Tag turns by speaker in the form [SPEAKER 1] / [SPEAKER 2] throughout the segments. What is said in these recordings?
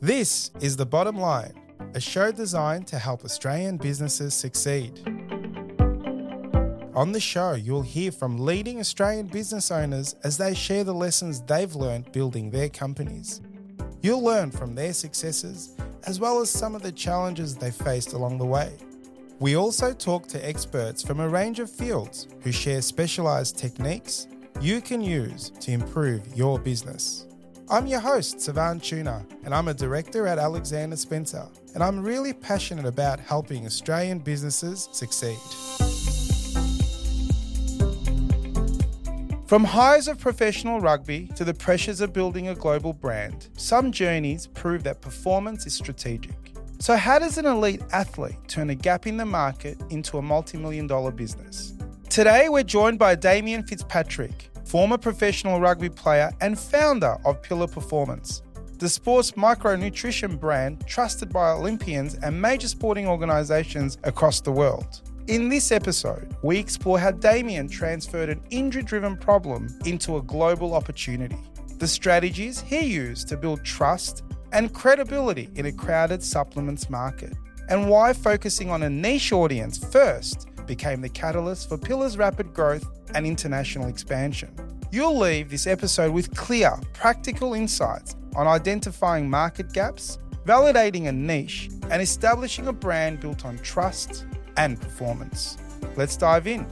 [SPEAKER 1] This is The Bottom Line, a show designed to help Australian businesses succeed. On the show, you'll hear from leading Australian business owners as they share the lessons they've learned building their companies. You'll learn from their successes as well as some of the challenges they faced along the way. We also talk to experts from a range of fields who share specialised techniques you can use to improve your business. I'm your host, Savan Tuna, and I'm a director at Alexander Spencer, and I'm really passionate about helping Australian businesses succeed. From highs of professional rugby to the pressures of building a global brand, some journeys prove that performance is strategic. So how does an elite athlete turn a gap in the market into a multi-million-dollar business? Today, we're joined by Damien Fitzpatrick, former professional rugby player and founder of Pillar Performance, the sports micronutrition brand trusted by Olympians and major sporting organisations across the world. In this episode, we explore how Damien transferred an injury-driven problem into a global opportunity, the strategies he used to build trust and credibility in a crowded supplements market, and why focusing on a niche audience first became the catalyst for Pillar's rapid growth and international expansion. You'll leave this episode with clear, practical insights on identifying market gaps, validating a niche, and establishing a brand built on trust and performance. Let's dive in.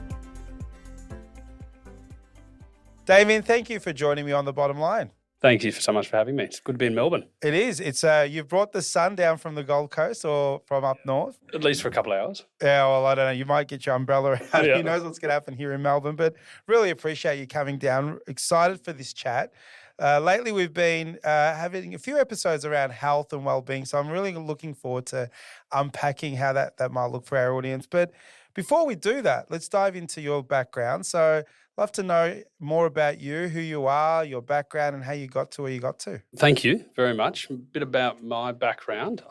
[SPEAKER 1] Damien, thank you for joining me on The Bottom Line.
[SPEAKER 2] Thank you so much for having me. It's good to be in Melbourne.
[SPEAKER 1] It is. It's you've brought the sun down from the Gold Coast or from up north?
[SPEAKER 2] At least for a couple of hours.
[SPEAKER 1] Yeah, well, I don't know. You might get your umbrella out.
[SPEAKER 2] Yeah.
[SPEAKER 1] Who knows what's going to happen here in Melbourne, but really appreciate you coming down. Excited for this chat. Lately, we've been having a few episodes around health and well-being, so I'm really looking forward to unpacking how that might look for our audience. But before we do that, let's dive into your background. So love to know more about you, who you are, your background, and how you got to where you got to.
[SPEAKER 2] Thank you very much. A bit about my background.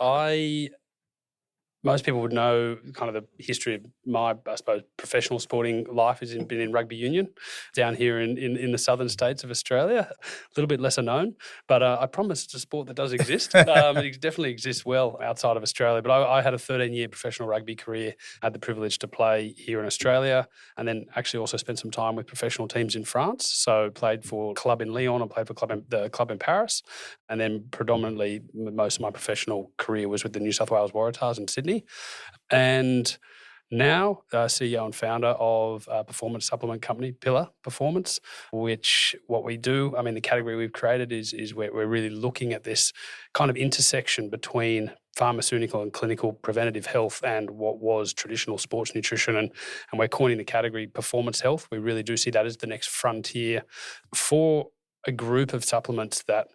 [SPEAKER 2] Most people would know kind of the history of my, I suppose, professional sporting life has been in rugby union down here in the southern states of Australia. A little bit lesser known, but I promise it's a sport that does exist. It definitely exists well outside of Australia. But I had a 13-year professional rugby career, had the privilege to play here in Australia, and then actually also spent some time with professional teams in France. So played for a club in Lyon and played for the club in Paris. And then predominantly most of my professional career was with the New South Wales Waratahs in Sydney. And now CEO and founder of a performance supplement company, Pillar Performance, which what we do, the category we've created is we're really looking at this kind of intersection between pharmaceutical and clinical preventative health and what was traditional sports nutrition. And we're coining the category performance health. We really do see that as the next frontier for a group of supplements that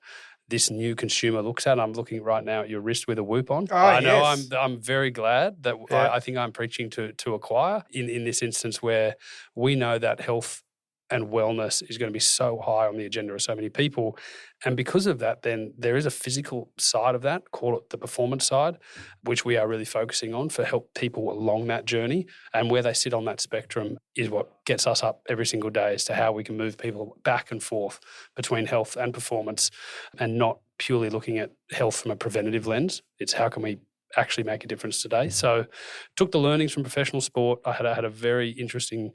[SPEAKER 2] this new consumer looks at. I'm looking right now at your wrist with a Whoop on. I know
[SPEAKER 1] yes.
[SPEAKER 2] I'm very glad that I think I'm preaching to acquire in this instance where we know that health and wellness is going to be so high on the agenda of so many people. And because of that, then there is a physical side of that, call it the performance side, which we are really focusing on for help people along that journey. And where they sit on that spectrum is what gets us up every single day as to how we can move people back and forth between health and performance and not purely looking at health from a preventative lens. It's how can we actually make a difference today. So took the learnings from professional sport. I had a very interesting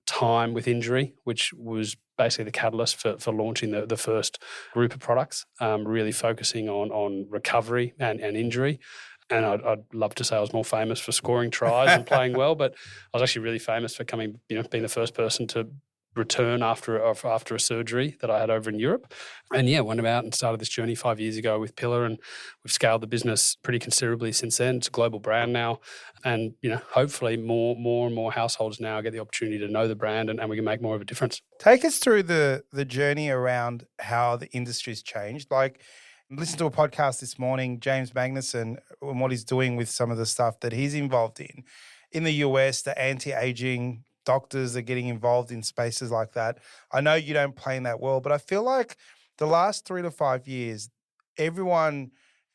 [SPEAKER 2] time with injury, which was basically the catalyst for launching the first group of products, really focusing on recovery and injury. And I'd love to say I was more famous for scoring tries and playing well, but I was actually really famous for being the first person to return after a surgery that I had over in Europe. And went about and started this journey 5 years ago with Pillar, and we've scaled the business pretty considerably since then. It's a global brand now. And, hopefully more and more households now get the opportunity to know the brand and we can make more of a difference.
[SPEAKER 1] Take us through the journey around how the industry's changed. Like, listen to a podcast this morning, James Magnuson, and what he's doing with some of the stuff that he's involved in. In the US, the anti-aging doctors are getting involved in spaces like that. I know you don't play in that world, but I feel like the last 3 to 5 years, everyone,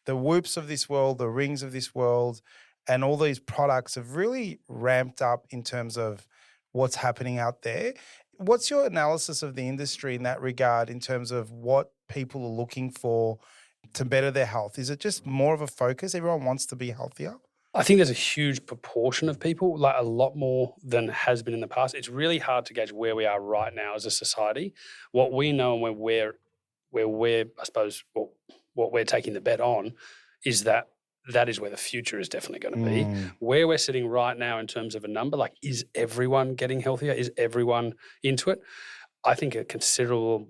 [SPEAKER 1] the Whoops of this world, the Rings of this world, and all these products have really ramped up in terms of what's happening out there. What's your analysis of the industry in that regard in terms of what people are looking for to better their health? Is it just more of a focus? Everyone wants to be healthier?
[SPEAKER 2] I think there's a huge proportion of people, like a lot more than has been in the past. It's really hard to gauge where we are right now as a society. What we know and where we're, I suppose, what we're taking the bet on is that is where the future is definitely going to be. Where we're sitting right now in terms of a number, like, is everyone getting healthier? Is everyone into it? I think a considerable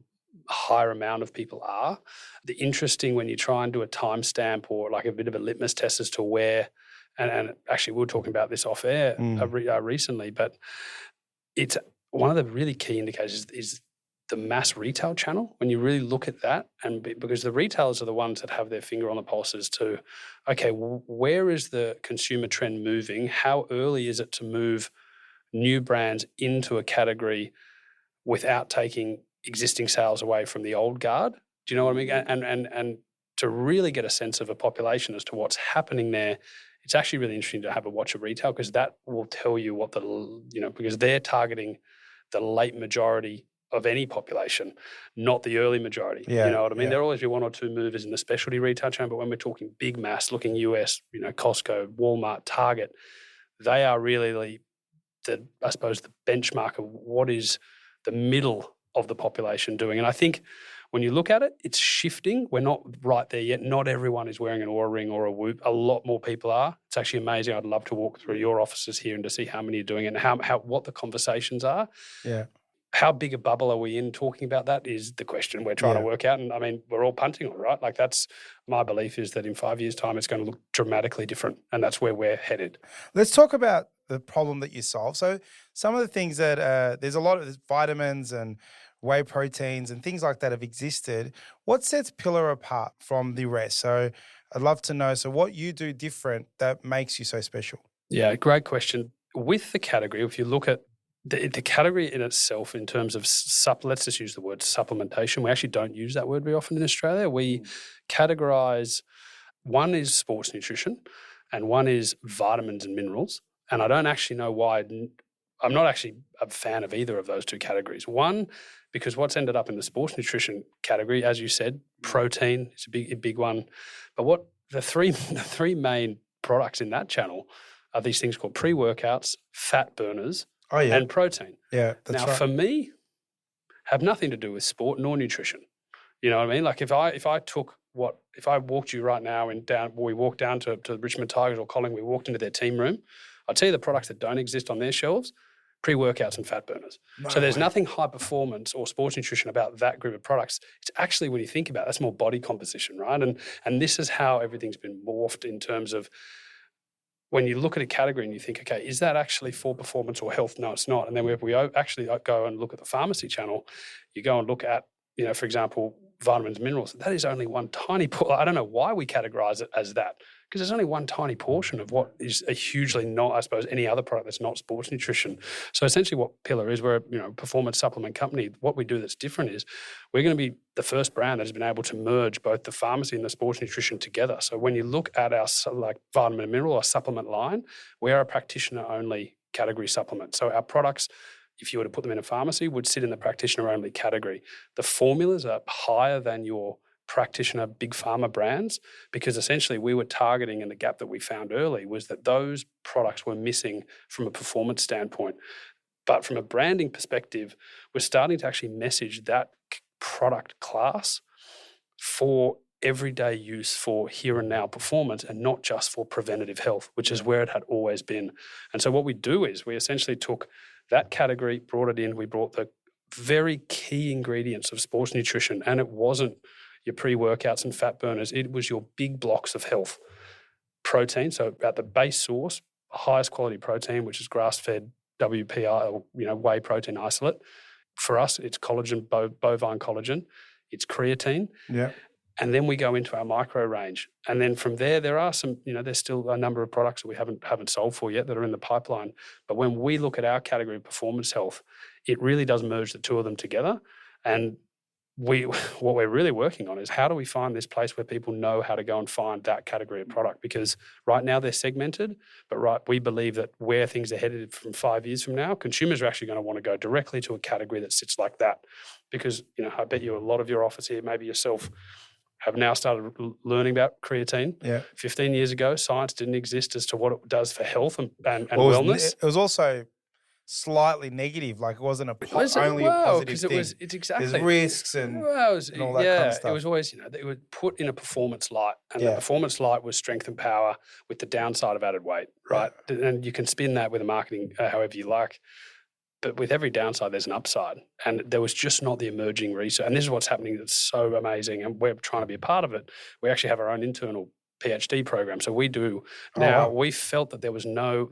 [SPEAKER 2] higher amount of people are. The interesting, when you try and do a timestamp or like a bit of a litmus test as to where, and actually we were talking about this off air recently, but it's one of the really key indicators is the mass retail channel. When you really look at that, and because the retailers are the ones that have their finger on the pulse as to, okay, where is the consumer trend moving? How early is it to move new brands into a category without taking existing sales away from the old guard? Do you know what I mean? And to really get a sense of a population as to what's happening there, it's actually really interesting to have a watch of retail, because that will tell you what because they're targeting the late majority of any population, not the early majority.
[SPEAKER 1] Yeah,
[SPEAKER 2] you know what I mean?
[SPEAKER 1] yeah.
[SPEAKER 2] There'll always be one or two movers in the specialty retail chain, but when we're talking big mass, looking US, Costco, Walmart, Target, they are really the benchmark of what is the middle of the population doing. And I think when you look at it, it's shifting. We're not right there yet. Not everyone is wearing an Oura Ring or a Whoop. A lot more people are. It's actually amazing. I'd love to walk through your offices here and to see how many are doing it and what the conversations are.
[SPEAKER 1] Yeah.
[SPEAKER 2] How big a bubble are we in talking about that is the question we're trying to work out. And I mean, we're all punting on it, right? Like, that's my belief, is that in 5 years' time, it's going to look dramatically different. And that's where we're headed.
[SPEAKER 1] Let's talk about the problem that you solve. So some of the things that there's a lot of vitamins and whey proteins and things like that have existed. What sets Pillar apart from the rest? So I'd love to know, so what you do different that makes you so special?
[SPEAKER 2] Yeah, great question. With the category, if you look at the category in itself in terms of let's just use the word supplementation. We actually don't use that word very often in Australia. We categorize, one is sports nutrition and one is vitamins and minerals. And I don't actually know why. I'm not actually a fan of either of those two categories. One, because what's ended up in the sports nutrition category, as you said, protein is a big one. But what the three main products in that channel are these things called pre-workouts, fat burners, and protein.
[SPEAKER 1] Yeah, that's
[SPEAKER 2] now,
[SPEAKER 1] right.
[SPEAKER 2] for me, have nothing to do with sport nor nutrition. You know what I mean? Like, if I walked you right now we walked down to the Richmond Tigers or Collingwood, we walked into their team room, I'd tell you the products that don't exist on their shelves: pre-workouts and fat burners. So there's nothing high performance or sports nutrition about that group of products. It's actually, when you think about it, that's more body composition, right? And this is how everything's been morphed in terms of, when you look at a category and you think, okay, is that actually for performance or health? No, it's not. And then we actually go and look at the pharmacy channel, you go and look at, for example, vitamins, minerals. That is only one tiny I don't know why we categorize it as that, because there's only one tiny portion of what is a hugely not, I suppose, any other product that's not sports nutrition. So essentially what Pillar is, we're a performance supplement company. What we do that's different is we're going to be the first brand that has been able to merge both the pharmacy and the sports nutrition together. So when you look at our vitamin and mineral or supplement line, we are a practitioner-only category supplement. So our products, if you were to put them in a pharmacy, would sit in the practitioner-only category. The formulas are higher than your practitioner big pharma brands, because essentially we were targeting, and the gap that we found early was that those products were missing from a performance standpoint. But from a branding perspective, we're starting to actually message that product class for everyday use, for here and now performance, and not just for preventative health, which is where it had always been. And so what we do is we essentially took that category, brought it in, we brought the very key ingredients of sports nutrition, and it wasn't your pre-workouts and fat burners, it was your big blocks of health. Protein, so at the base source, highest quality protein, which is grass-fed WPI, or whey protein isolate. For us, it's collagen, bovine collagen, it's creatine.
[SPEAKER 1] Yeah.
[SPEAKER 2] And then we go into our micro range. And then from there are some, there's still a number of products that we haven't sold for yet that are in the pipeline. But when we look at our category of performance health, it really does merge the two of them together. And what we're really working on is, how do we find this place where people know how to go and find that category of product? Because right now they're segmented, but we believe that where things are headed from 5 years from now, consumers are actually going to want to go directly to a category that sits like that. Because, I bet you a lot of your office here, maybe yourself, have now started learning about creatine.
[SPEAKER 1] Yeah.
[SPEAKER 2] 15 years ago, science didn't exist as to what it does for health and
[SPEAKER 1] Well,
[SPEAKER 2] wellness.
[SPEAKER 1] it was also slightly negative. Like it wasn't only a
[SPEAKER 2] Well,
[SPEAKER 1] positive
[SPEAKER 2] because
[SPEAKER 1] thing.
[SPEAKER 2] it's exactly.
[SPEAKER 1] There's risks and all that kind of stuff.
[SPEAKER 2] It was always, they were put in a performance light, and
[SPEAKER 1] Yeah.
[SPEAKER 2] the performance light was strength and power with the downside of added weight, right? And you can spin that with the marketing however you like. But with every downside, there's an upside. And there was just not the emerging research. And this is what's happening that's so amazing. And we're trying to be a part of it. We actually have our own internal PhD program. So we do now.
[SPEAKER 1] wow.
[SPEAKER 2] We felt that there was no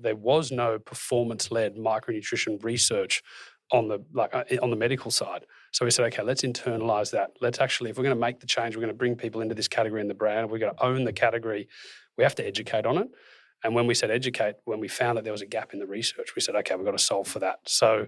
[SPEAKER 2] performance-led micronutrition research on the medical side. So we said, okay, let's internalize that. Let's actually, if we're going to make the change, we're going to bring people into this category in the brand. We're going to own the category. We have to educate on it. And when we said educate, when we found that there was a gap in the research, we said, okay, we've got to solve for that. So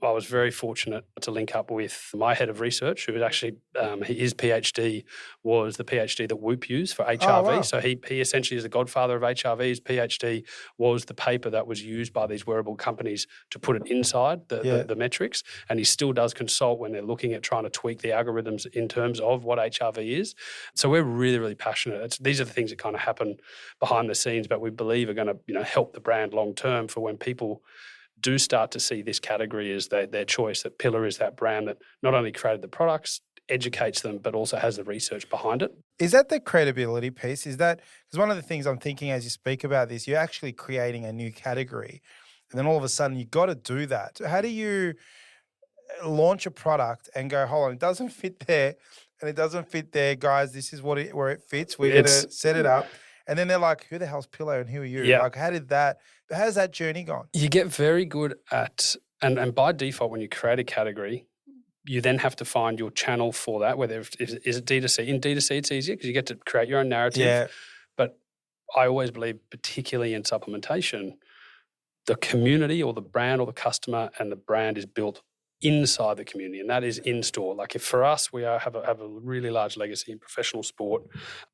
[SPEAKER 2] I was very fortunate to link up with my head of research, who was actually, his PhD was the PhD that Whoop used for HRV.
[SPEAKER 1] Oh, wow.
[SPEAKER 2] So he essentially is the godfather of HRV. His PhD was the paper that was used by these wearable companies to put it inside the metrics. And he still does consult when they're looking at trying to tweak the algorithms in terms of what HRV is. So we're really, really passionate. These are the things that kind of happen behind the scenes, but we believe are going to help the brand long term for when people do start to see this category as their choice, that Pillar is that brand that not only created the products, educates them, but also has the research behind it.
[SPEAKER 1] Is that the credibility piece? Is that, because one of the things I'm thinking as you speak about this, you're actually creating a new category. And then all of a sudden you've got to do that. How do you launch a product and go, hold on, it doesn't fit there and it doesn't fit there, guys, this is where it fits. We're going to set it up. And then they're like, who the hell's Pillow and who are you?
[SPEAKER 2] Yeah.
[SPEAKER 1] Like, how's that journey gone?
[SPEAKER 2] You get very good at, and by default, when you create a category, you then have to find your channel for that, whether is it D2C. In D2C, it's easier because you get to create your own narrative.
[SPEAKER 1] Yeah.
[SPEAKER 2] But I always believe, particularly in supplementation, the community or the brand or the customer and the brand is built inside the community, and that is in store. Like if for us, we have a really large legacy in professional sport,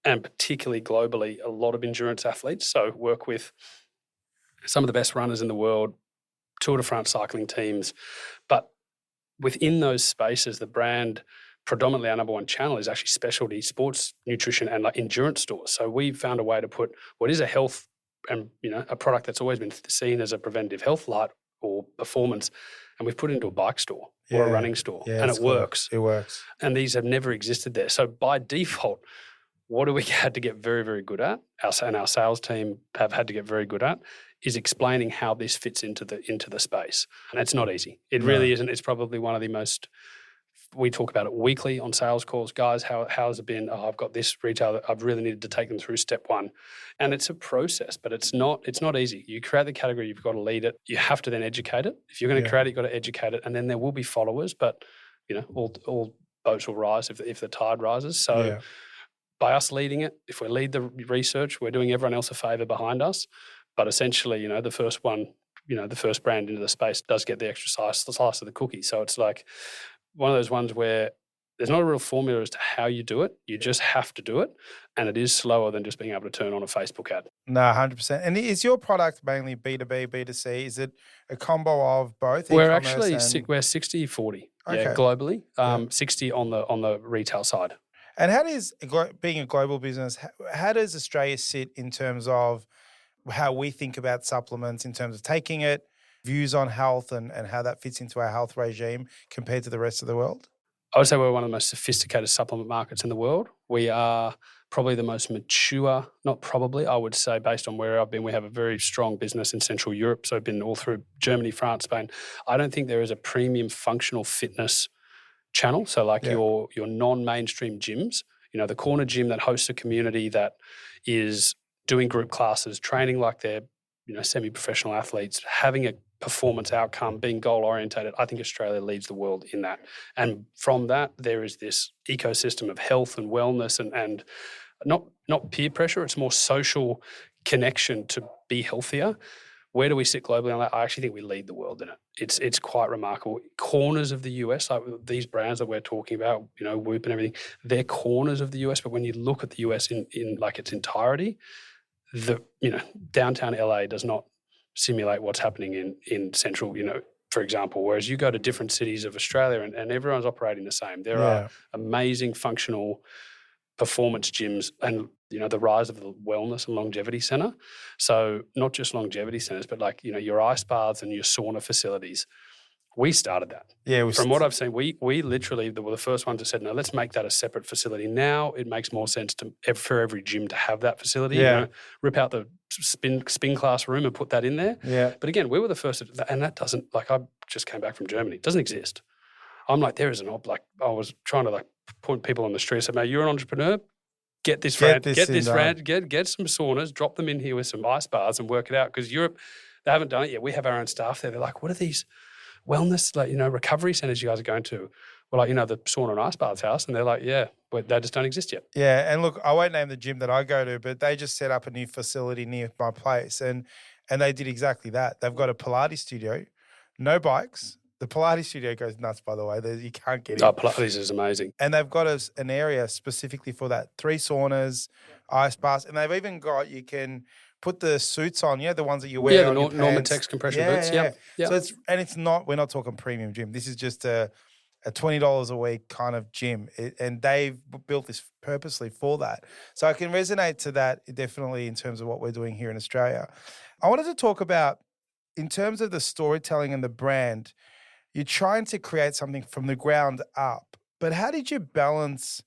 [SPEAKER 2] and particularly globally, a lot of endurance athletes. So work with some of the best runners in the world, Tour de France cycling teams. But within those spaces, the brand, predominantly our number one channel, is actually specialty sports nutrition and like endurance stores. So we found a way to put what is a health and a product that's always been seen as a preventative health light or performance, and we've put it into a bike store or a running store, and it works.
[SPEAKER 1] It works.
[SPEAKER 2] And these have never existed there. So by default, what do we had to get very, very good at, and our sales team have had to get very good at, is explaining how this fits into the space. And it's not easy. It really isn't. It's probably one of the most, we talk about it weekly on sales calls. Guys, how has it been? Oh, I've got this retailer. I've really needed to take them through step one. And it's a process, but it's not easy. You create the category, you've got to lead it. You have to then educate it. If you're going to create it, you've got to educate it. And then there will be followers, but all boats will rise if the tide rises. So by us leading it, if we lead the research, we're doing everyone else a favor behind us. But essentially, the first one, the first brand into the space does get the extra slice of the cookie. So it's like one of those ones where there's not a real formula as to how you do it. You just have to do it. And it is slower than just being able to turn on a Facebook ad.
[SPEAKER 1] No, 100%. And is your product mainly B2B, B2C? Is it a combo of both?
[SPEAKER 2] We're actually, we're 60-40 globally, 60 on the retail side.
[SPEAKER 1] And how does, being a global business, how does Australia sit in terms of how we think about supplements, in terms of taking it, views on health and how that fits into our health regime compared to the rest of the world?
[SPEAKER 2] I would say we're one of the most sophisticated supplement markets in the world. We are probably the most mature, not probably, I would say, based on where I've been, we have a very strong business in Central Europe. So I've been all through Germany, France, Spain. I don't think there is a premium functional fitness channel. So like your non-mainstream gyms, the corner gym that hosts a community that is doing group classes, training like they're, semi-professional athletes, having a performance outcome, being goal-orientated. I think Australia leads the world in that. And from that, there is this ecosystem of health and wellness and not peer pressure. It's more social connection to be healthier. Where do we sit globally on that? I actually think we lead the world in it. It's quite remarkable. Corners of the US, like these brands that we're talking about, Whoop and everything, they're corners of the US. But when you look at the US in like its entirety, downtown LA does not simulate what's happening in central, for example, whereas you go to different cities of Australia and everyone's operating the same. There are amazing functional performance gyms and, the rise of the wellness and longevity center. So not just longevity centers, but like, your ice baths and your sauna facilities. We started that.
[SPEAKER 1] Yeah.
[SPEAKER 2] From what I've seen, we literally were the first ones that said, no, let's make that a separate facility. Now it makes more sense for every gym to have that facility.
[SPEAKER 1] Yeah.
[SPEAKER 2] Rip out the spin class room and put that in there.
[SPEAKER 1] Yeah.
[SPEAKER 2] But again, we were the first, and that doesn't, like, I just came back from Germany. It doesn't exist. I'm like, there is an like, I was trying to like point people on the street and say, mate, you're an entrepreneur. Get this get some saunas, drop them in here with some ice baths and work it out. Because Europe, they haven't done it yet. We have our own staff there. They're like, what are these wellness, like, recovery centers you guys are going to? We're like, the sauna and ice baths house. And they're like, yeah, but they just don't exist yet.
[SPEAKER 1] Yeah. And look, I won't name the gym that I go to, but they just set up a new facility near my place. And they did exactly that. They've got a Pilates studio, no bikes. The Pilates studio goes nuts, by the way. You can't get in.
[SPEAKER 2] Oh, Pilates is amazing.
[SPEAKER 1] And they've got an area specifically for that. 3 saunas, ice baths. And they've even got, you can put the suits on, the ones that you wear on your pants.
[SPEAKER 2] Normatex compression boots. Yeah.
[SPEAKER 1] So we're not talking premium gym. This is just a $20 a week kind of gym. And they've built this purposely for that. So I can resonate to that definitely in terms of what we're doing here in Australia. I wanted to talk about, in terms of the storytelling and the brand, you're trying to create something from the ground up. But how did you balance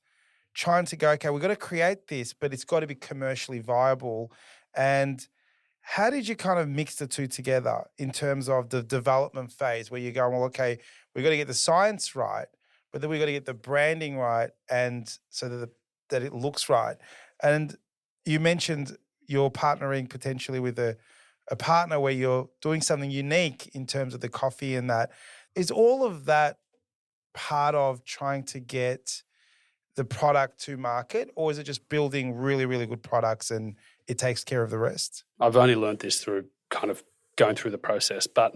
[SPEAKER 1] trying to go, okay, we've got to create this, but it's got to be commercially viable? And how did you kind of mix the two together in terms of the development phase where you're going, well, okay, we've got to get the science right, but then we've got to get the branding right, and so that it looks right. And you mentioned you're partnering potentially with a partner where you're doing something unique in terms of the coffee and that. Is all of that part of trying to get the product to market, or is it just building really, really good products and it takes care of the rest?
[SPEAKER 2] I've only learned this through kind of going through the process, but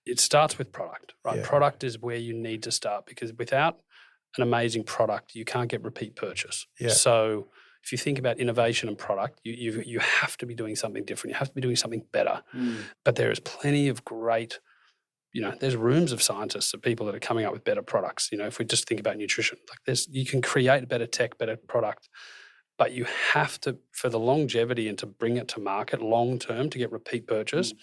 [SPEAKER 2] it starts with product, right? Yeah. Product is where you need to start, because without an amazing product, you can't get repeat purchase. Yeah. So if you think about innovation and product, you have to be doing something different. You have to be doing something better. But there is plenty of great, there's rooms of scientists, of people that are coming up with better products. If we just think about nutrition, like you can create better tech, better product, but you have to, for the longevity and to bring it to market long term to get repeat purchase,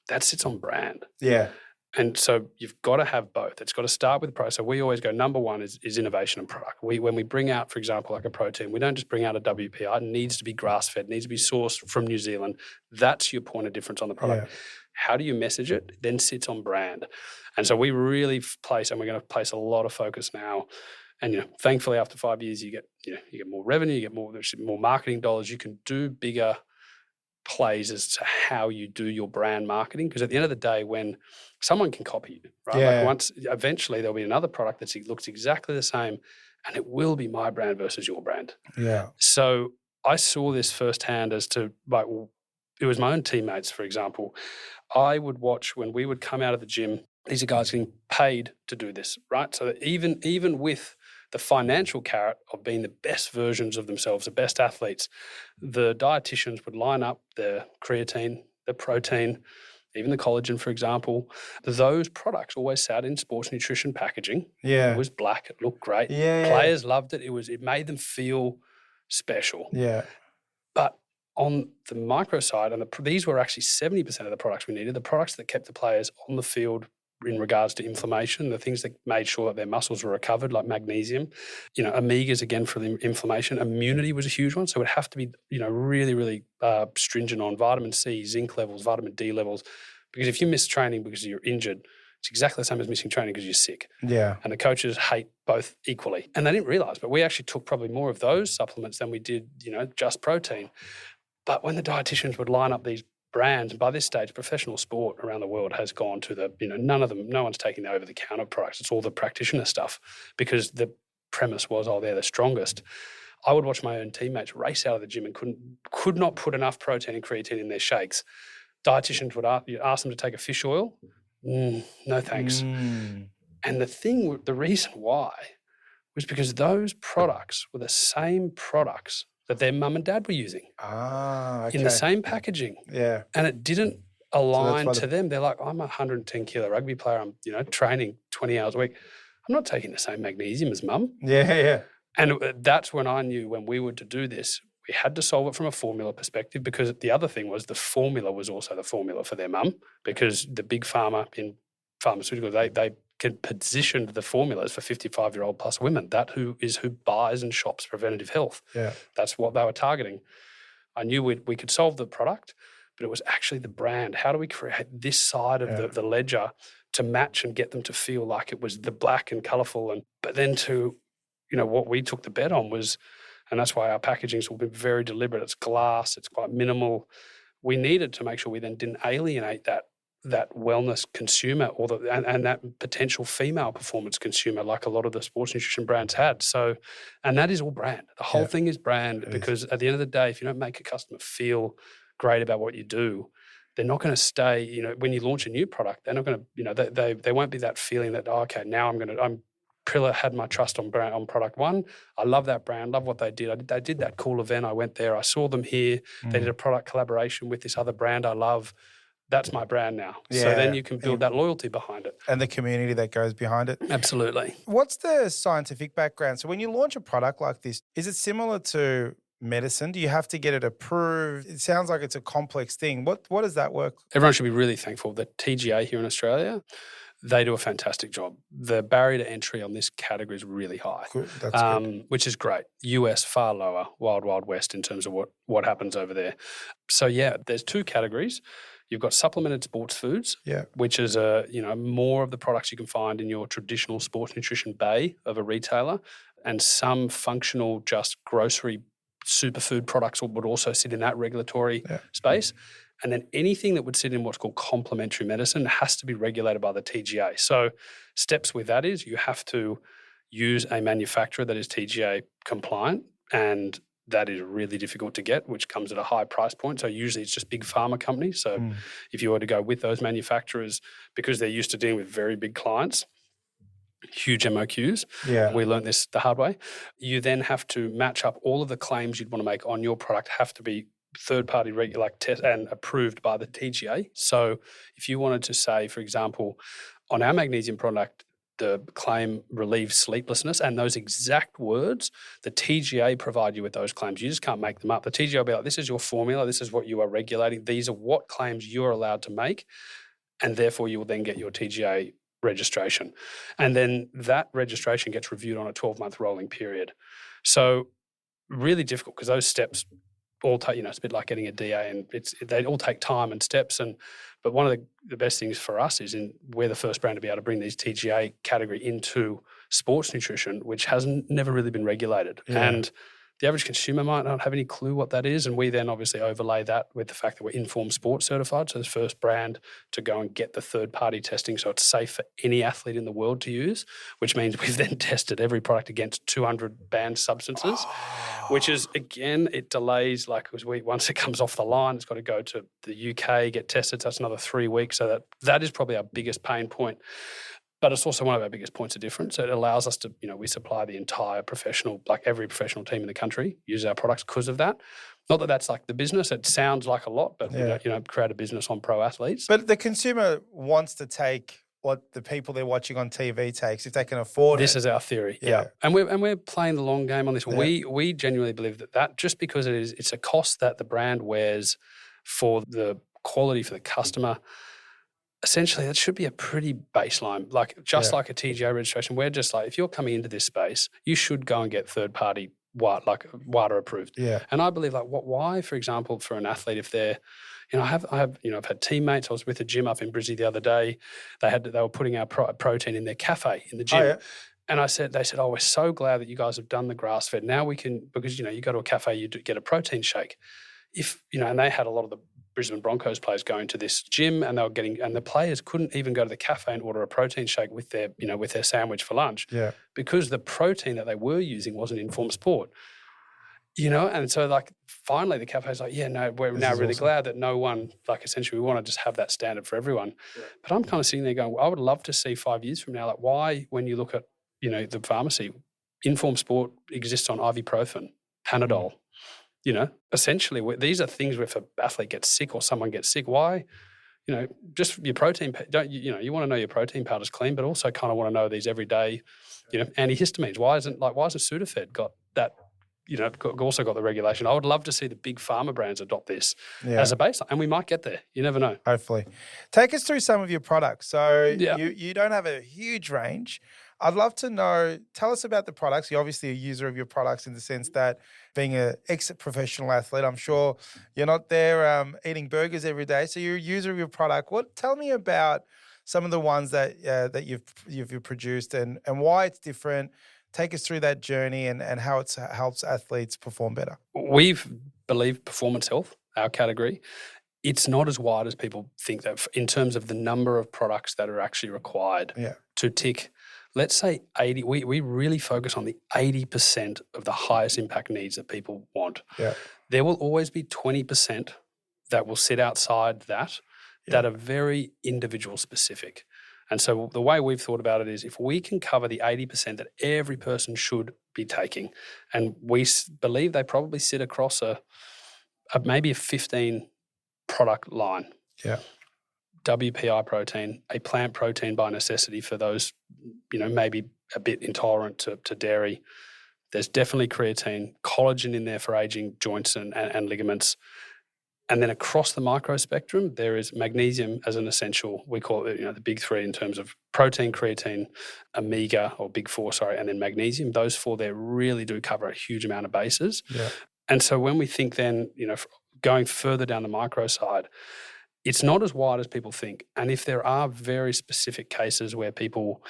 [SPEAKER 2] that sits on brand.
[SPEAKER 1] Yeah.
[SPEAKER 2] And so you've got to have both. It's got to start with the price. So we always go, number one is innovation and product. When we bring out, for example, like a protein, we don't just bring out a WPI. It needs to be grass-fed, needs to be sourced from New Zealand. That's your point of difference on the product. Yeah. How do you message it? Then sits on brand. And so we really place, and we're going to place a lot of focus now. And, thankfully after 5 years, you get more revenue, you get more marketing dollars. You can do bigger plays as to how you do your brand marketing, because at the end of the day, when someone can copy you, right?
[SPEAKER 1] Yeah.
[SPEAKER 2] Like eventually there'll be another product that looks exactly the same, and it will be my brand versus your brand.
[SPEAKER 1] Yeah.
[SPEAKER 2] So I saw this firsthand as to, like, it was my own teammates, for example. I would watch when we would come out of the gym, these are guys getting paid to do this, right? So that even with the financial carrot of being the best versions of themselves, the best athletes, the dietitians would line up their creatine, their protein, even the collagen, for example. Those products always sat in sports nutrition packaging.
[SPEAKER 1] Yeah.
[SPEAKER 2] It was black. It looked great.
[SPEAKER 1] Yeah.
[SPEAKER 2] Players loved it. It made them feel special.
[SPEAKER 1] Yeah.
[SPEAKER 2] But on the micro side, and these were actually 70% of the products we needed, the products that kept the players on the field in regards to inflammation, the things that made sure that their muscles were recovered, like magnesium, omegas, again, for the inflammation. Immunity was a huge one. So it would have to be, really, really stringent on vitamin C, zinc levels, vitamin D levels. Because if you miss training because you're injured, it's exactly the same as missing training because you're sick.
[SPEAKER 1] Yeah.
[SPEAKER 2] And the coaches hate both equally. And they didn't realize, but we actually took probably more of those supplements than we did, just protein. But when the dietitians would line up these brands, and by this stage, professional sport around the world has gone to the, no one's taking the over-the-counter products. It's all the practitioner stuff, because the premise was, they're the strongest. I would watch my own teammates race out of the gym and could not put enough protein and creatine in their shakes. Dietitians would ask them to take a fish oil. No thanks. And the reason why was because those products were the same products that their mum and dad were using.
[SPEAKER 1] Okay.
[SPEAKER 2] In the same packaging.
[SPEAKER 1] Yeah.
[SPEAKER 2] And it didn't align to them. They're like, I'm a 110 kilo rugby player. I'm, training 20 hours a week. I'm not taking the same magnesium as mum.
[SPEAKER 1] Yeah.
[SPEAKER 2] And that's when I knew when we were to do this, we had to solve it from a formula perspective, because the other thing was the formula was also the formula for their mum, because the big pharma in pharmaceuticals, they can position the formulas for 55-year-old plus women. That who buys and shops preventative health.
[SPEAKER 1] Yeah.
[SPEAKER 2] That's what they were targeting. I knew we could solve the product, but it was actually the brand. How do we create this side of the ledger to match and get them to feel like it was the black and colourful? But then what we took the bet on was, and that's why our packaging will be very deliberate. It's glass. It's quite minimal. We needed to make sure we then didn't alienate that wellness consumer and that potential female performance consumer like a lot of the sports nutrition brands had. So, and that is all brand. The whole thing is brand, because at the end of the day, if you don't make a customer feel great about what you do, they're not going to stay. When you launch a new product, they're not going to, they won't be that feeling that, okay, now Prilla had my trust on product one. I love that brand, love what they did. They did that cool event. I went there. I saw them here. They did a product collaboration with this other brand I love. That's my brand now. Yeah. So then you can build that loyalty behind it.
[SPEAKER 1] And the community that goes behind it.
[SPEAKER 2] Absolutely.
[SPEAKER 1] What's the scientific background? So when you launch a product like this, is it similar to medicine? Do you have to get it approved? It sounds like it's a complex thing. What does that work?
[SPEAKER 2] Everyone should be really thankful that TGA here in Australia, they do a fantastic job. The barrier to entry on this category is really high.
[SPEAKER 1] Good. That's good.
[SPEAKER 2] Which is great. US, far lower, wild west in terms of what happens over there. So there's two categories. You've got supplemented sports foods, which is more of the products you can find in your traditional sports nutrition bay of a retailer, and some functional just grocery superfood products would also sit in that regulatory space. And then anything that would sit in what's called complementary medicine has to be regulated by the TGA. So steps with that is you have to use a manufacturer that is TGA compliant, and that is really difficult to get, which comes at a high price point. So usually it's just big pharma companies. So if you were to go with those manufacturers, because they're used to dealing with very big clients, huge MOQs. Yeah. We learned this the hard way. You then have to match up all of the claims you'd want to make on your product have to be third-party test and approved by the TGA. So if you wanted to say, for example, on our magnesium product, the claim relieves sleeplessness, and those exact words, the TGA provide you with those claims. You just can't make them up. The TGA will be like, this is your formula, this is what you are regulating, these are what claims you're allowed to make, and therefore you will then get your TGA registration. And then that registration gets reviewed on a 12-month rolling period. So really difficult, because those steps all take, it's a bit like getting a DA, and they all take time and steps. But one of the best things for us is we're the first brand to be able to bring these TGA category into sports nutrition, which never really been regulated. Yeah. And the average consumer might not have any clue what that is. And we then obviously overlay that with the fact that we're Informed Sports certified. So the first brand to go and get the third-party testing, so it's safe for any athlete in the world to use, which means we've then tested every product against 200 banned substances, which is, again, it delays, once it comes off the line, it's got to go to the UK, get tested. So that's another 3 weeks. So that is probably our biggest pain point. But it's also one of our biggest points of difference. So it allows us to, we supply the entire every professional team in the country uses our products because of that. Not that that's like the business. It sounds like a lot, but we don't create a business on pro athletes.
[SPEAKER 1] But the consumer wants to take what the people they're watching on TV takes if they can afford it.
[SPEAKER 2] This is our theory, yeah. And we're playing the long game on this. Yeah. We genuinely believe that just because it's a cost that the brand wears for the quality for the customer. Essentially, that should be a pretty baseline, like a TGA registration. We're just like, if you're coming into this space, you should go and get third-party WADA approved. Yeah. And I believe why, for example, for an athlete, if they're, I've had teammates. I was with a gym up in Brizzy the other day. They were putting our protein in their cafe in the gym. Oh, yeah. And they said, we're so glad that you guys have done the grass-fed. Now we can, because, you go to a cafe, you get a protein shake. And they had a lot of the Brisbane Broncos players going to this gym, and the players couldn't even go to the cafe and order a protein shake with their sandwich for lunch, because the protein that they were using wasn't Informed Sport, and so finally the cafe's we're now really glad that no one, essentially we want to just have that standard for everyone. Yeah. But I'm kind of sitting there going, well, I would love to see 5 years from now, why, when you look at, the pharmacy, Informed Sport exists on ibuprofen, Panadol. Essentially, these are things where if an athlete gets sick or someone gets sick, why, just your protein, you want to know your protein powder's clean, but also kind of want to know these everyday, antihistamines. Why isn't Sudafed got that, also got the regulation? I would love to see the big pharma brands adopt this as a baseline, and we might get there. You never know.
[SPEAKER 1] Hopefully. Take us through some of your products. So you don't have a huge range. I'd love to know, tell us about the products. You're obviously a user of your products in the sense that being an ex-professional athlete, I'm sure you're not there eating burgers every day. So you're a user of your product. Tell me about some of the ones that you've produced and why it's different. Take us through that journey and how it helps athletes perform better.
[SPEAKER 2] We've believed performance health, our category. It's not as wide as people think that in terms of the number of products that are actually required to tick. Let's say 80, we really focus on the 80% of the highest impact needs that people want.
[SPEAKER 1] Yeah.
[SPEAKER 2] There will always be 20% that will sit outside that are very individual specific. And so the way we've thought about it is if we can cover the 80% that every person should be taking, and we believe they probably sit across maybe a 15 product line.
[SPEAKER 1] Yeah.
[SPEAKER 2] WPI protein, a plant protein by necessity for those, maybe a bit intolerant to dairy. There's definitely creatine, collagen in there for aging joints and ligaments. And then across the micro spectrum, there is magnesium as an essential. We call it, the big three in terms of protein, creatine, omega, or big four, and then magnesium. Those four there really do cover a huge amount of bases.
[SPEAKER 1] Yeah.
[SPEAKER 2] And so when we think then, going further down the micro side, it's not as wide as people think. And if there are very specific cases where people,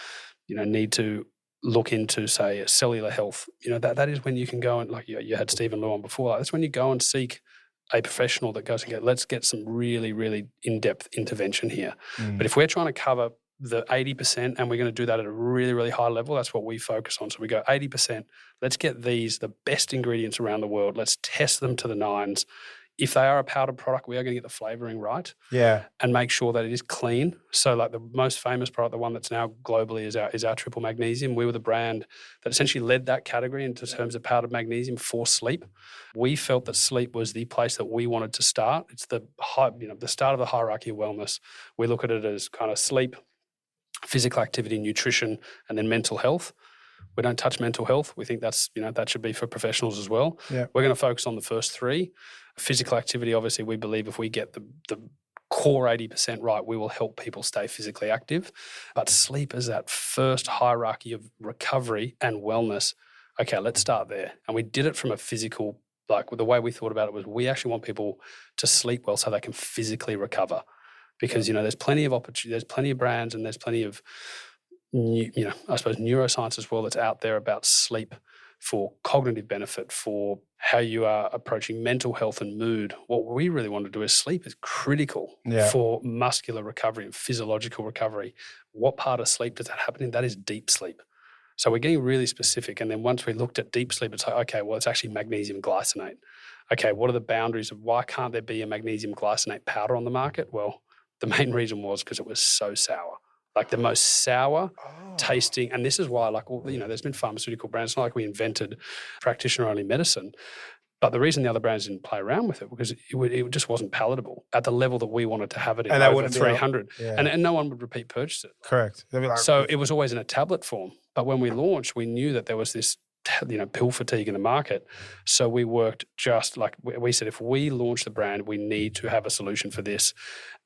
[SPEAKER 2] need to look into, say, cellular health, that is when you can go and, like you had Stephen Lew on before, that's when you go and seek a professional that goes and let's get some really, really in-depth intervention here. But if we're trying to cover the 80% and we're going to do that at a really, really high level, that's what we focus on. So we go 80%, let's get the best ingredients around the world. Let's test them to the nines. If they are a powdered product, we are going to get the flavoring right.
[SPEAKER 1] Yeah.
[SPEAKER 2] And make sure that it is clean. So like the most famous product, the one that's now globally is our triple magnesium. We were the brand that essentially led that category in terms of powdered magnesium for sleep. We felt that sleep was the place that we wanted to start. It's the start of the hierarchy of wellness. We look at it as kind of sleep, physical activity, nutrition, and then mental health. We don't touch mental health. We think that's, that should be for professionals as well.
[SPEAKER 1] Yeah.
[SPEAKER 2] We're going to focus on the first three. Physical activity, obviously, we believe if we get the core 80% right, we will help people stay physically active. But sleep is that first hierarchy of recovery and wellness. Okay, let's start there. And we did it from a physical, the way we thought about it was we actually want people to sleep well so they can physically recover. Because, there's plenty of opportunity, there's plenty of brands and there's plenty of, I suppose neuroscience as well that's out there about sleep for cognitive benefit, for how you are approaching mental health and mood. What we really want to do is sleep is critical for muscular recovery and physiological recovery. What part of sleep does that happen in? That is deep sleep. So we're getting really specific. And then once we looked at deep sleep, it's like, okay, well, it's actually magnesium glycinate. Okay, what are the boundaries of why can't there be a magnesium glycinate powder on the market? Well, the main reason was because it was so sour. Like the most sour tasting, and this is why, there's been pharmaceutical brands. It's not like we invented practitioner-only medicine, but the reason the other brands didn't play around with it because it just wasn't palatable at the level that we wanted to have it in over 300, and no one would repeat purchase it.
[SPEAKER 1] Correct.
[SPEAKER 2] So it was always in a tablet form. But when we launched, we knew that there was this pill fatigue in the market. So we worked just like we said, if we launch the brand, we need to have a solution for this.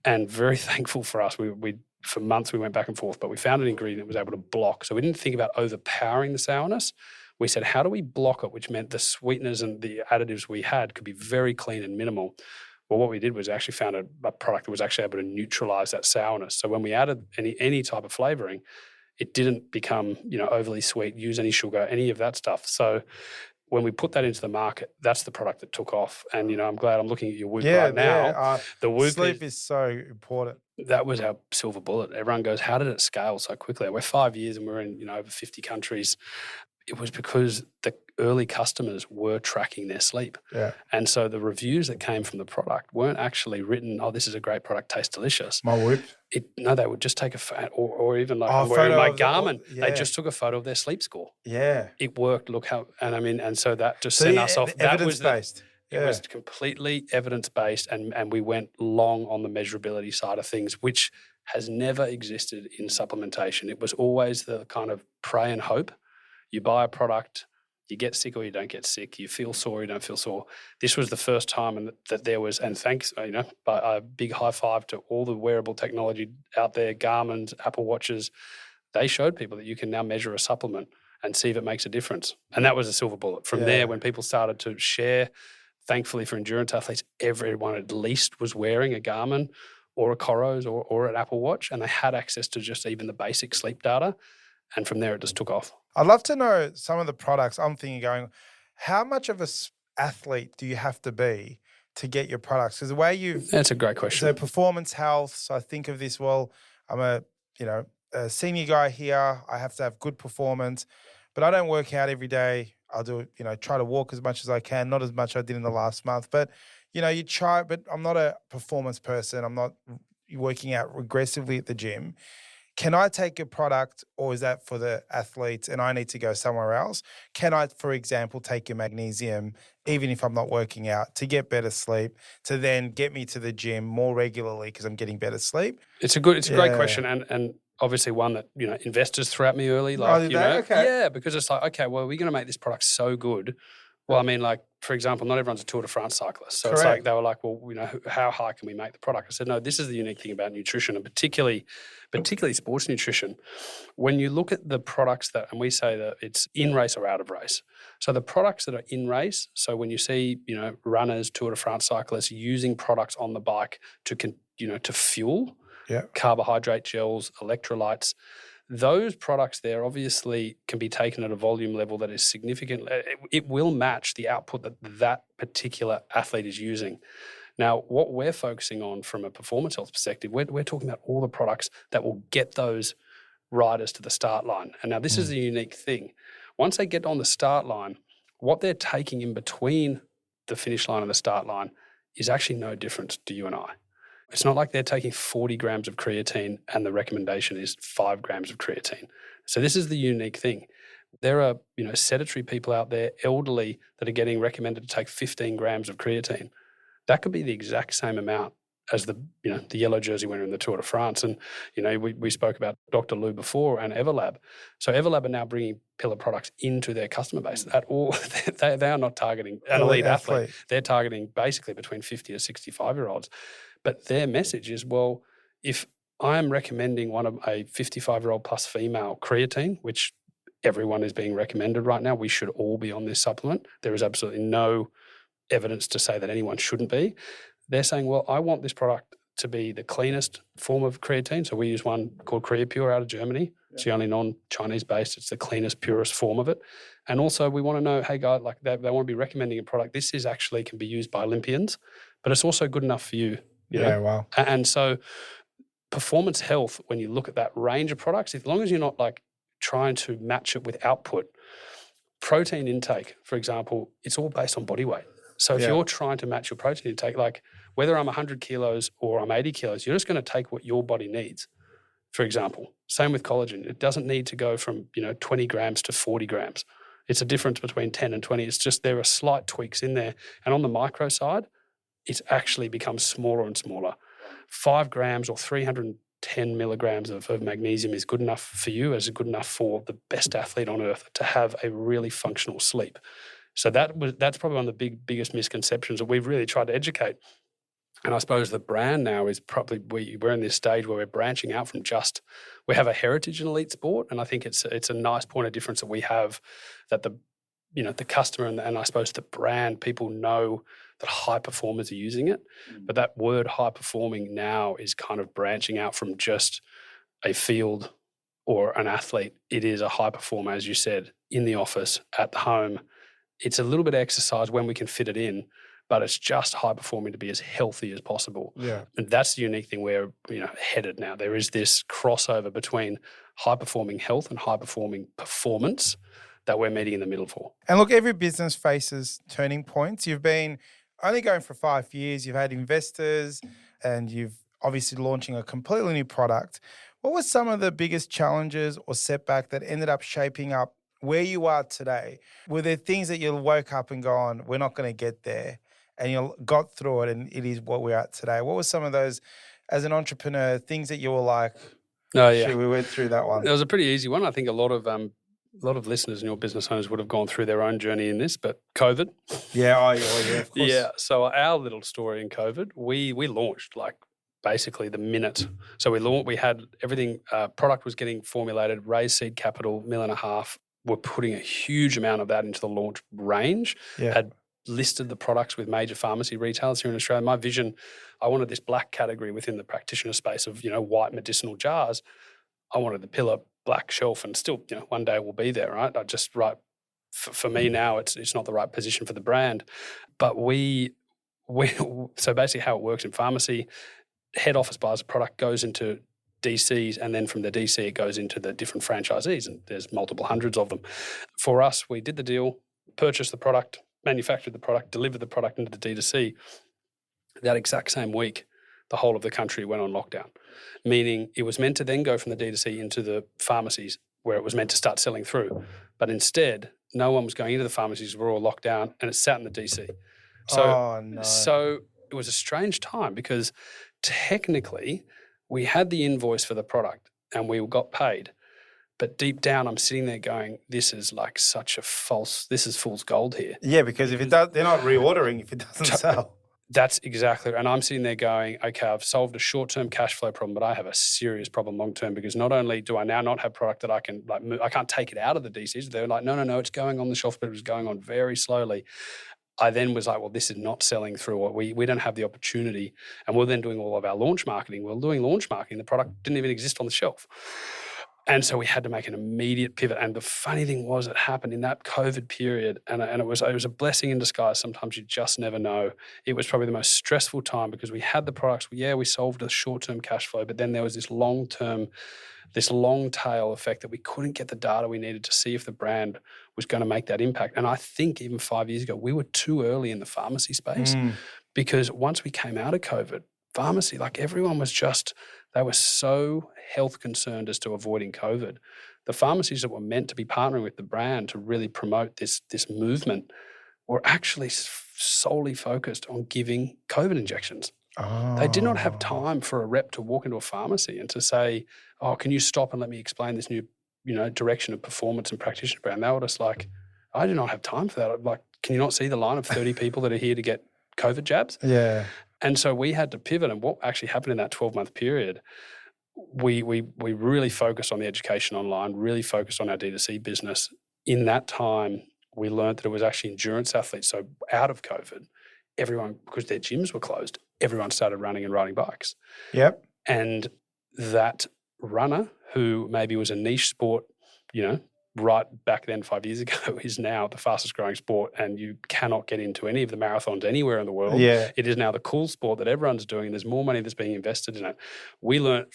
[SPEAKER 2] And very thankful for us, we for months we went back and forth, but we found an ingredient that was able to block. So we didn't think about overpowering the sourness. We said, how do we block it? Which meant the sweeteners and the additives we had could be very clean and minimal. Well, what we did was actually found a product that was actually able to neutralize that sourness. So when we added any type of flavoring, it didn't become, overly sweet, use any sugar, any of that stuff. So when we put that into the market, that's the product that took off. And, I'm glad I'm looking at your Whoop right now. The Whoop
[SPEAKER 1] sleep is so important.
[SPEAKER 2] That was our silver bullet. Everyone goes, how did it scale so quickly? We're 5 years and we're in, over 50 countries. It was because the early customers were tracking their sleep.
[SPEAKER 1] Yeah.
[SPEAKER 2] And so the reviews that came from the product weren't actually written, this is a great product, tastes delicious.
[SPEAKER 1] My Whoop?
[SPEAKER 2] No, they would just take or even like I'm wearing my Garmin, they just took a photo of their sleep score.
[SPEAKER 1] Yeah.
[SPEAKER 2] It worked, and so that just sent us off. That was
[SPEAKER 1] evidence-based.
[SPEAKER 2] It was completely evidence-based, and we went long on the measurability side of things, which has never existed in supplementation. It was always the kind of pray and hope. You buy a product, you get sick or you don't get sick. You feel sore, you don't feel sore. This was the first time that there was, and thanks, but a big high five to all the wearable technology out there, Garmin's, Apple Watches. They showed people that you can now measure a supplement and see if it makes a difference. And that was a silver bullet. From there, when people started to share, thankfully for endurance athletes, everyone at least was wearing a Garmin or a Coros or an Apple Watch, and they had access to just even the basic sleep data. And from there, it just took off.
[SPEAKER 1] I'd love to know some of the products. I'm thinking how much of an athlete do you have to be to get your products? Because the way
[SPEAKER 2] that's a great question.
[SPEAKER 1] So performance health. So I think of this, I'm a senior guy here. I have to have good performance, but I don't work out every day. I'll do, try to walk as much as I can, not as much I did in the last month, but you try, but I'm not a performance person. I'm not working out aggressively at the gym. Can I take a product, or is that for the athletes and I need to go somewhere else? Can I, for example, take your magnesium, even if I'm not working out, to get better sleep, to then get me to the gym more regularly because I'm getting better sleep?
[SPEAKER 2] It's a great question, and obviously one that investors threw at me early.
[SPEAKER 1] Okay.
[SPEAKER 2] Because it's like, okay, well, we're going to make this product so good. Well, I mean, like, for example, not everyone's a Tour de France cyclist. So Correct. It's like, they were like, well, how high can we make the product? I said, no, this is the unique thing about nutrition, and particularly sports nutrition. When you look at the products and we say that it's in race or out of race. So the products that are in race, so when you see, runners, Tour de France cyclists using products on the bike to fuel, carbohydrate gels, electrolytes, those products there obviously can be taken at a volume level that is significant. It will match the output that particular athlete is using. Now, what we're focusing on from a performance health perspective, we're talking about all the products that will get those riders to the start line. And now this is the unique thing. Once they get on the start line, what they're taking in between the finish line and the start line is actually no different to you and I. It's not like they're taking 40 grams of creatine and the recommendation is 5 grams of creatine. So this is the unique thing. There are, sedentary people out there, elderly, that are getting recommended to take 15 grams of creatine. That could be the exact same amount as the yellow jersey winner in the Tour de France. And, we spoke about Dr. Lou before and Everlab. So Everlab are now bringing pillar products into their customer base. At all, they are not targeting an elite athlete. They're targeting basically between 50 to 65-year-olds. But their message is, well, if I'm recommending a 55-year-old plus female creatine, which everyone is being recommended right now, we should all be on this supplement. There is absolutely no evidence to say that anyone shouldn't be. They're saying, well, I want this product to be the cleanest form of creatine. So we use one called CreaPure out of Germany. It's the only non-Chinese based. It's the cleanest, purest form of it. And also we want to know, hey, guys, like they want to be recommending a product. This is actually can be used by Olympians, but it's also good enough for you.
[SPEAKER 1] Wow.
[SPEAKER 2] And so performance health, when you look at that range of products, as long as you're not like trying to match it with output, protein intake, for example, it's all based on body weight. So if you're trying to match your protein intake, like whether I'm 100 kilos or I'm 80 kilos, you're just going to take what your body needs, for example. Same with collagen. It doesn't need to go from, 20 grams to 40 grams. It's a difference between 10 and 20. It's just there are slight tweaks in there. And on the micro side, it's actually becomes smaller and smaller. 5 grams or 310 milligrams of magnesium is good enough for you, as good enough for the best athlete on earth to have a really functional sleep. So that's probably one of the biggest misconceptions that we've really tried to educate. And I suppose the brand now is probably we're in this stage where we're branching out from we have a heritage in elite sport, and I think it's a nice point of difference that we have, that the customer and I suppose the brand, people know that high performers are using it. But that word high performing now is kind of branching out from just a field or an athlete. It is a high performer, as you said, in the office, at home. It's a little bit of exercise when we can fit it in, but it's just high performing to be as healthy as possible.
[SPEAKER 1] Yeah.
[SPEAKER 2] And that's the unique thing we're headed now. There is this crossover between high performing health and high performing performance that we're meeting in the middle for.
[SPEAKER 1] And look, every business faces turning points. You've been only going for 5 years. You've had investors and you've obviously launching a completely new product. What were some of the biggest challenges or setback that ended up shaping up where you are today? Were there things that you woke up and gone, we're not going to get there? and you got through it, and it is what we're at today. What were some of those, as an entrepreneur, things that you were like,
[SPEAKER 2] oh, yeah,
[SPEAKER 1] shoot, we went through that one?
[SPEAKER 2] It was a pretty easy one. I think a lot of listeners and your business owners would have gone through their own journey in this, but COVID.
[SPEAKER 1] Yeah, of course.
[SPEAKER 2] Yeah, so our little story in COVID, we launched like basically the minute. So we had everything, product was getting formulated, raised seed capital, $1.5 million. We're putting a huge amount of that into the launch range, had listed the products with major pharmacy retailers here in Australia. My vision, I wanted this black category within the practitioner space of, white medicinal jars. I wanted the pillar black shelf, and still, one day it will be there, right? For me now, it's not the right position for the brand. But so basically how it works in pharmacy, head office buys a product, goes into DCs, and then from the DC it goes into the different franchisees, and there's multiple hundreds of them. For us, we did the deal, purchased the product, manufactured the product, delivered the product into the D2C. That exact same week, the whole of the country went on lockdown, meaning it was meant to then go from the D2C into the pharmacies where it was meant to start selling through. But instead, no one was going into the pharmacies, we're all locked down, and it sat in the DC. So it was a strange time because technically we had the invoice for the product and we got paid. But deep down, I'm sitting there going, this is like this is fool's gold here.
[SPEAKER 1] Yeah, because if it does, they're not reordering if it doesn't sell.
[SPEAKER 2] That's exactly, and I'm sitting there going, okay, I've solved a short-term cash flow problem, but I have a serious problem long-term, because not only do I now not have product that I can move, I can't take it out of the DCs. They're like, no, it's going on the shelf, but it was going on very slowly. I then was like, well, this is not selling through. We don't have the opportunity, and we're then doing all of our launch marketing. We're doing launch marketing. The product didn't even exist on the shelf. And so we had to make an immediate pivot. And the funny thing was, it happened in that COVID period, and it was a blessing in disguise. Sometimes you just never know. It was probably the most stressful time because we had the products. We solved a short-term cash flow, but then there was this long-term, this long tail effect that we couldn't get the data we needed to see if the brand was going to make that impact. And I think even 5 years ago, we were too early in the pharmacy space because once we came out of COVID, pharmacy, like everyone was they were so health concerned as to avoiding COVID. The pharmacies that were meant to be partnering with the brand to really promote this movement were actually solely focused on giving COVID injections. Oh. They did not have time for a rep to walk into a pharmacy and to say, oh, can you stop and let me explain this new, direction of performance and practitioner brand? They were just like, I do not have time for that. Like, can you not see the line of 30 people that are here to get COVID jabs?
[SPEAKER 1] Yeah.
[SPEAKER 2] And so we had to pivot, and what actually happened in that 12-month period, we really focused on the education online, really focused on our D2C business. In that time, we learned that it was actually endurance athletes. So out of COVID, everyone, because their gyms were closed, everyone started running and riding bikes.
[SPEAKER 1] Yep.
[SPEAKER 2] And that runner, who maybe was a niche sport, right back then 5 years ago, is now the fastest growing sport, and you cannot get into any of the marathons anywhere in the world. Yeah. It is now the cool sport that everyone's doing, and there's more money that's being invested in it. We learned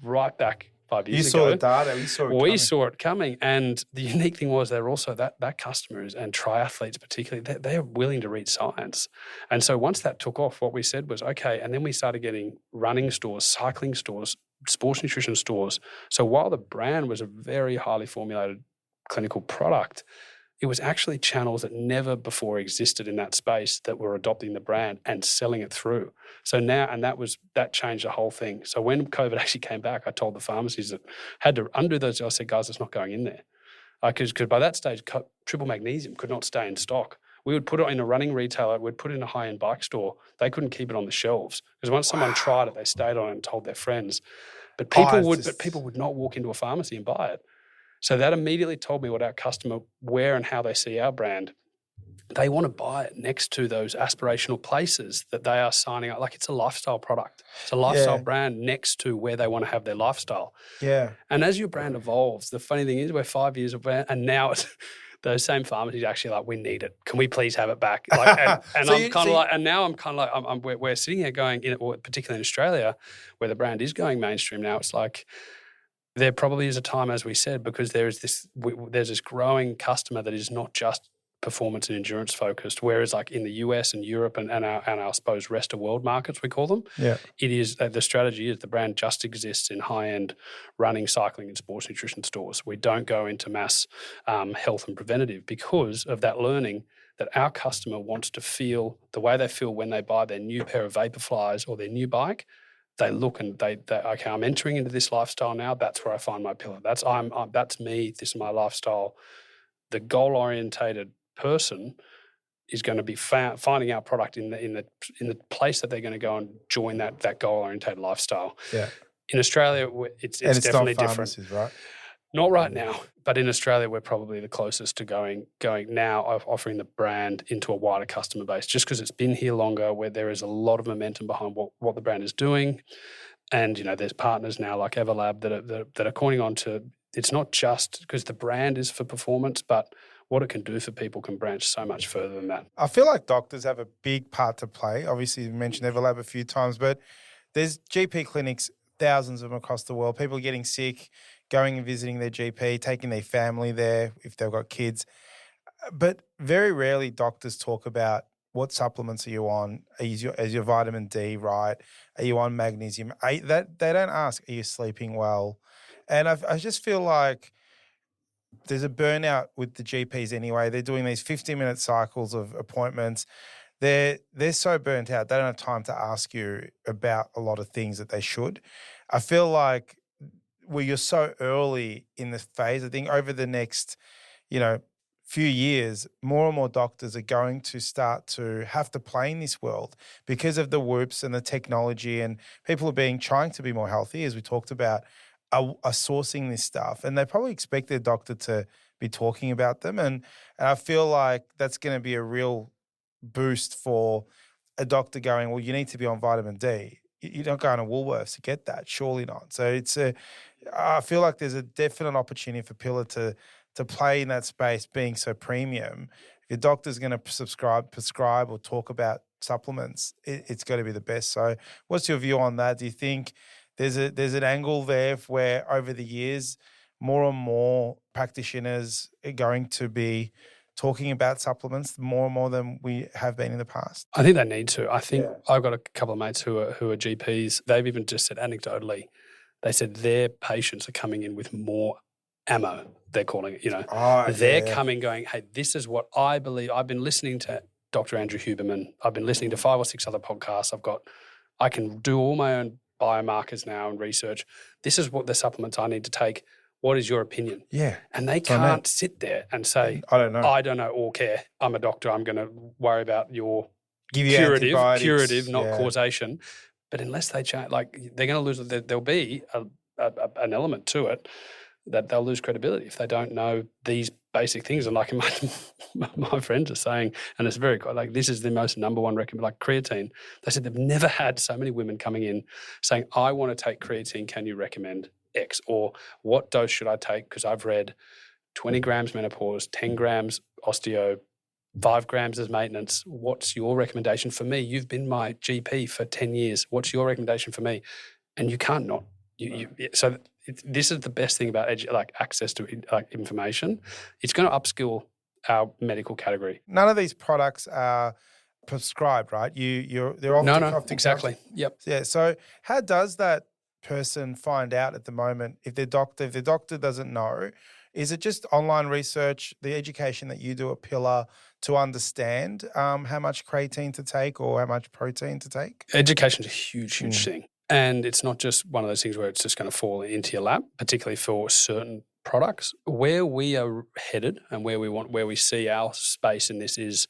[SPEAKER 2] right back 5 years ago.
[SPEAKER 1] You saw the data. We
[SPEAKER 2] saw it coming. And the unique thing was they're also that customers and triathletes particularly, they're willing to read science. And so once that took off, what we said was, okay, and then we started getting running stores, cycling stores, sports nutrition stores. So while the brand was a very highly formulated clinical product, it was actually channels that never before existed in that space that were adopting the brand and selling it through. So now, and that changed the whole thing. So when COVID actually came back, I told the pharmacies that had to undo those. I said, guys, it's not going in there. Because by that stage, triple magnesium could not stay in stock. We would put it in a running retailer, we'd put it in a high-end bike store. They couldn't keep it on the shelves because once someone tried it, they stayed on it and told their friends. But people would not walk into a pharmacy and buy it. So that immediately told me what our customer, where and how they see our brand. They want to buy it next to those aspirational places that they are signing up. Like, it's a lifestyle product. It's a lifestyle brand next to where they want to have their lifestyle. Yeah. And as your brand evolves, the funny thing is we're 5 years of brand, and now it's those same pharmacies are actually like, we need it. Can we please have it back? Like, and I'm kind of like, and now I'm kind of like, we're sitting here going, particularly in Australia, where the brand is going mainstream now. It's like, there probably is a time, as we said, because there's this growing customer that is not just performance and endurance focused, whereas like in the US and Europe and our I suppose rest of world markets, we call them, it is the strategy is the brand just exists in high-end running, cycling and sports nutrition stores. We don't go into mass health and preventative because of that learning that our customer wants to feel the way they feel when they buy their new pair of Vaporflies or their new bike. They look and they okay, I'm entering into this lifestyle now. That's where I find my pillar. That's me. This is my lifestyle. The goal-orientated person is going to be finding our product in the place that they're going to go and join that goal-orientated lifestyle.
[SPEAKER 1] Yeah.
[SPEAKER 2] In Australia, it's definitely
[SPEAKER 1] not
[SPEAKER 2] different.
[SPEAKER 1] Right?
[SPEAKER 2] Not right now, but in Australia, we're probably the closest to going now of offering the brand into a wider customer base, just because it's been here longer, where there is a lot of momentum behind what the brand is doing. And, there's partners now like Everlab that are coining on to, it's not just because the brand is for performance, but what it can do for people can branch so much further than that.
[SPEAKER 1] I feel like doctors have a big part to play. Obviously, you mentioned Everlab a few times, but there's GP clinics, thousands of them across the world. People getting sick, going and visiting their GP, taking their family there if they've got kids. But very rarely doctors talk about what supplements are you on? Is your vitamin D right? Are you on magnesium? They don't ask, are you sleeping well? And I just feel like there's a burnout with the GPs anyway. They're doing these 15-minute cycles of appointments. They're so burnt out, they don't have time to ask you about a lot of things that they should. I feel like you're so early in the phase. I think over the next, few years, more and more doctors are going to start to have to play in this world because of the whoops and the technology, and people are trying to be more healthy, as we talked about, are sourcing this stuff. And they probably expect their doctor to be talking about them. And I feel like that's going to be a real boost for a doctor going, well, you need to be on vitamin D. You're not going to Woolworths to get that, surely not. So I feel like there's a definite opportunity for Pillar to play in that space, being so premium. If your doctor's going to prescribe or talk about supplements, it's got to be the best. So what's your view on that? Do you think there's an angle there where over the years, more and more practitioners are going to be talking about supplements more and more than we have been in the past?
[SPEAKER 2] I think they need to. I think I've got a couple of mates who are GPs. They've even just said anecdotally, they said their patients are coming in with more ammo, they're calling it, they're coming going, hey, this is what I believe. I've been listening to Dr. Andrew Huberman. I've been listening to 5 or 6 other podcasts. I can do all my own biomarkers now and research. This is what the supplements I need to take. What is your opinion?
[SPEAKER 1] Yeah.
[SPEAKER 2] And they can't sit there and say, I don't know or care. I'm a doctor. I'm going to worry about your curative, not causation. But unless they change, they're going to lose, there'll be an element to it that they'll lose credibility if they don't know these basic things. And my friends are saying, and it's very this is the most number one recommend, creatine. They said they've never had so many women coming in saying, I want to take creatine. Can you recommend X? Or what dose should I take? Because I've read 20 grams menopause, 10 grams osteo, 5 grams as maintenance. What's your recommendation for me? You've been my GP for 10 years. What's your recommendation for me? And you can't not. So this is the best thing about access to information. It's going to upskill our medical category.
[SPEAKER 1] None of these products are prescribed, right? They're often
[SPEAKER 2] no, exactly. Yep.
[SPEAKER 1] Yeah. So how does that person find out at the moment if their doctor doesn't know? Is it just online research, the education that you do at Pillar to understand how much creatine to take or how much protein to take?
[SPEAKER 2] Education is a huge thing. And it's not just one of those things where it's just going to fall into your lap, particularly for certain products. Where we are headed and where we see our space in this is,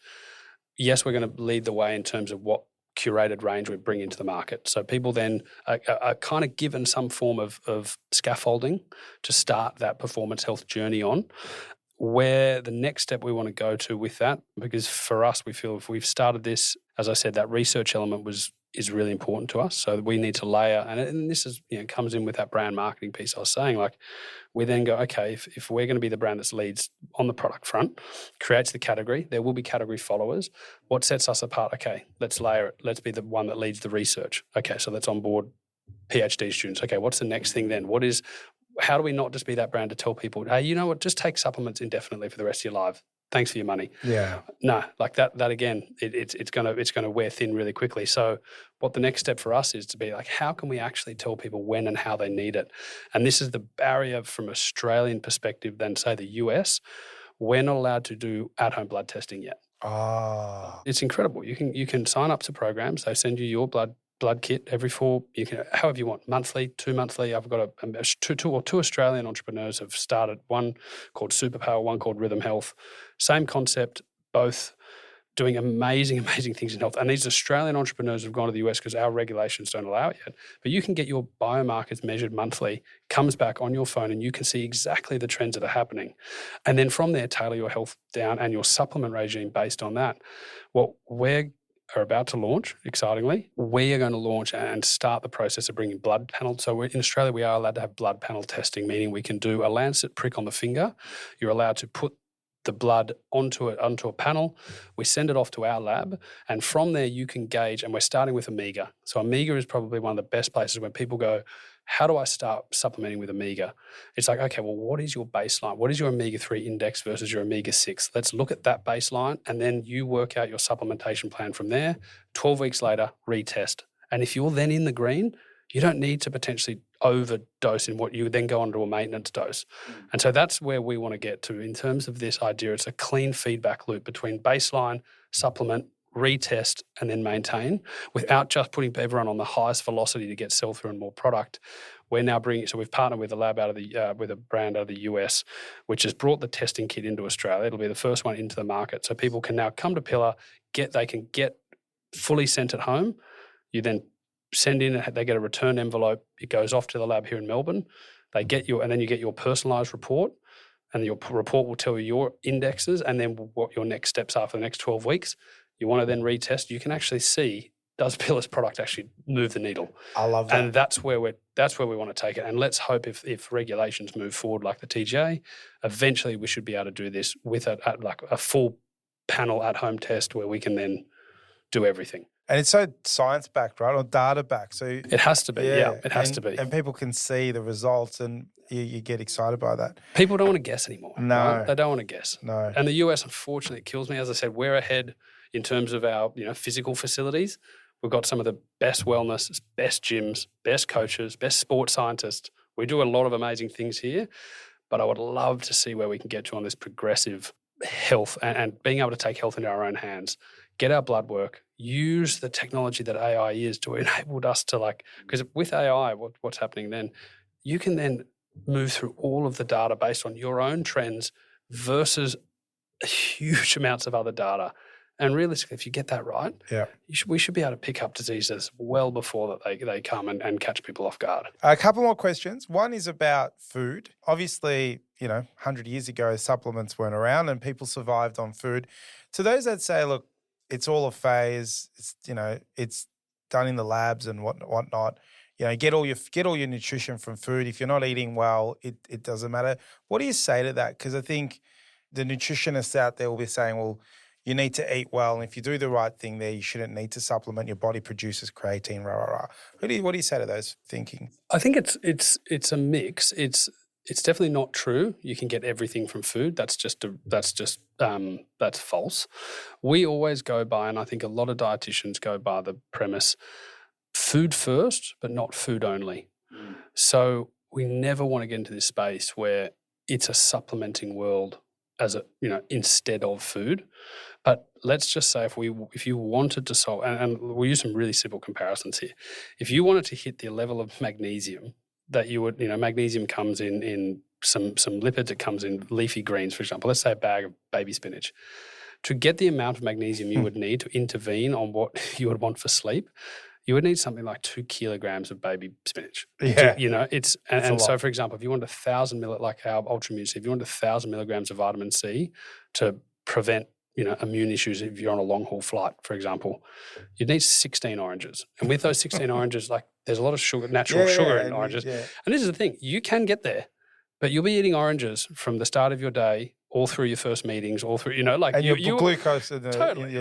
[SPEAKER 2] yes, we're going to lead the way in terms of what curated range we bring into the market. So people then are kind of given some form of scaffolding to start that performance health journey on. Where the next step we want to go to with that, because for us, we feel if we've started this, as I said, that research element is really important to us. So we need to layer, and this is comes in with that brand marketing piece I was saying. We then go, okay, if we're going to be the brand that leads on the product front, creates the category, there will be category followers. What sets us apart? Okay, let's layer it. Let's be the one that leads the research. Okay, so let's onboard PhD students. Okay, what's the next thing then? How do we not just be that brand to tell people, hey, you know what, just take supplements indefinitely for the rest of your life. Thanks for your money.
[SPEAKER 1] Yeah.
[SPEAKER 2] No, that again, it's gonna wear thin really quickly. So what the next step for us is to be how can we actually tell people when and how they need it? And this is the barrier from Australian perspective than say the US. We're not allowed to do at-home blood testing yet.
[SPEAKER 1] Oh.
[SPEAKER 2] It's incredible. You can sign up to programs. They send you your blood kit every you can, however you want, monthly, 2 monthly. I've got two Australian entrepreneurs have started, one called Superpower, one called Rhythm Health. Same concept, both doing amazing things in health. And these Australian entrepreneurs have gone to the US because our regulations don't allow it yet. But you can get your biomarkers measured monthly, comes back on your phone, and you can see exactly the trends that are happening. And then from there, tailor your health down and your supplement regime based on that. What we're about to launch, excitingly, we are going to launch and start the process of bringing blood panel. So in Australia, we are allowed to have blood panel testing, meaning we can do a lancet prick on the finger. You're allowed to put the blood onto a panel. We send it off to our lab, and from there you can gauge, and we're starting with Omega. So Omega is probably one of the best places when people go, how do I start supplementing with Omega? It's like, okay, well, what is your baseline? What is your omega-3 index versus your omega-6? Let's look at that baseline, and then you work out your supplementation plan from there. 12 weeks later, retest. And if you're then in the green, you don't need to potentially overdose in what you then go on to a maintenance dose. And so that's where we want to get to in terms of this idea. It's a clean feedback loop between baseline, supplement, retest, and then maintain without just putting everyone on the highest velocity to get sell-through and more product. We're now bringing, so we've partnered with a lab with a brand out of the US, which has brought the testing kit into Australia. It'll be the first one into the market. So people can now come to Pillar, they can get fully sent at home. You then send in, they get a return envelope. It goes off to the lab here in Melbourne. And then you get your personalised report, and your report will tell you your indexes and then what your next steps are for the next 12 weeks. You want to then retest. You can actually see, does Pillar's product actually move the needle?
[SPEAKER 1] I love that.
[SPEAKER 2] And that's where we want to take it. And let's hope if regulations move forward like the TGA, eventually we should be able to do this with a full panel at-home test where we can then do everything.
[SPEAKER 1] And it's so science-backed, right, or data-backed. So
[SPEAKER 2] it has to be, yeah it has to be.
[SPEAKER 1] And people can see the results, and you get excited by that.
[SPEAKER 2] People don't want to guess anymore.
[SPEAKER 1] No.
[SPEAKER 2] Right? They don't want to guess.
[SPEAKER 1] No.
[SPEAKER 2] And the US, unfortunately, it kills me. As I said, we're ahead in terms of our physical facilities. We've got some of the best wellness, best gyms, best coaches, best sports scientists. We do a lot of amazing things here, but I would love to see where we can get to on this progressive health and being able to take health into our own hands, get our blood work, use the technology that AI is to enable us to because with AI, what's happening then, you can then move through all of the data based on your own trends versus huge amounts of other data. And realistically, if you get that right, we should be able to pick up diseases well before that they come and catch people off guard.
[SPEAKER 1] A couple more questions. One is about food. Obviously, 100 years ago, supplements weren't around and people survived on food. To those that say, look, it's all a phase, it's done in the labs and whatnot. Get all your nutrition from food. If you're not eating well, it doesn't matter. What do you say to that? Because I think the nutritionists out there will be saying, well, you need to eat well, and if you do the right thing there, you shouldn't need to supplement. Your body produces creatine, rah, rah, rah. What do you say to those thinking?
[SPEAKER 2] I think it's a mix. It's definitely not true. You can get everything from food. That's false. We always go by, and I think a lot of dietitians go by the premise, food first, but not food only. So we never want to get into this space where it's a supplementing world instead of food. But let's just say if you wanted to solve, and we'll use some really simple comparisons here. If you wanted to hit the level of magnesium that you would, magnesium comes in some lipids, it comes in leafy greens, for example. Let's say a bag of baby spinach. To get the amount of magnesium you would need to intervene on what you would want for sleep, you would need something like 2 kilograms of baby spinach.
[SPEAKER 1] Yeah.
[SPEAKER 2] So for example, if you want 1,000 like our Ultramune, if you want 1,000 milligrams of vitamin C to prevent immune issues if you're on a long haul flight, for example, you'd need 16 oranges. And with those 16 oranges, there's a lot of sugar, natural sugar in oranges. Yeah. And this is the thing, you can get there, but you'll be eating oranges from the start of your day all through your first meetings, all through,
[SPEAKER 1] and your glucose in the
[SPEAKER 2] totally,